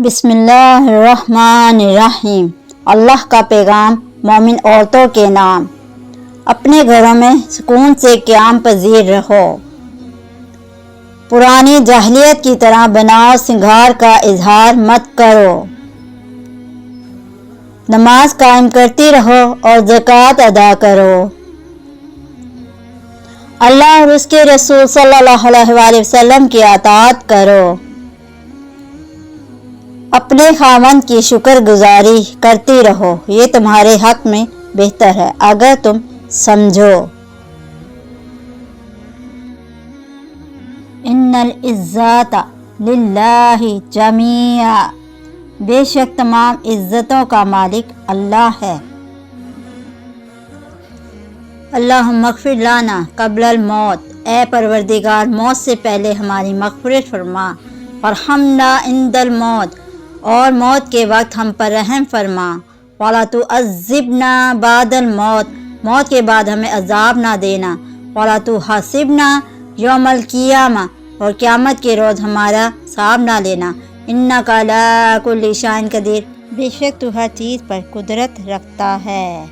بسم اللہ الرحمن الرحیم۔ اللہ کا پیغام، مومن عورتوں کے نام۔ اپنے گھروں میں سکون سے قیام پذیر رہو۔ پرانی جاہلیت کی طرح بناؤ سنگھار کا اظہار مت کرو۔ نماز قائم کرتی رہو اور زکوٰۃ ادا کرو۔ اللہ اور اس کے رسول صلی اللہ علیہ وآلہ وسلم کی اطاعت کرو۔ اپنے خاوند کی شکر گزاری کرتی رہو، یہ تمہارے حق میں بہتر ہے اگر تم سمجھو۔ ان العزت للہ جمیعا، بے شک تمام عزتوں کا مالک اللہ ہے۔ اللہم اغفر لنا قبل الموت، اے پروردگار موت سے پہلے ہماری مغفرت فرما۔ وارحمنا عند الموت، اور موت کے وقت ہم پر رحم فرما۔ ولا تعذبنا بعد الموت، موت کے بعد ہمیں عذاب نہ دینا۔ ولا تحاسبنا یوم القیامہ، اور قیامت کے روز ہمارا حساب نہ لینا۔ انک علی کل شیء قدیر، بے شک تو ہر چیز پر قدرت رکھتا ہے۔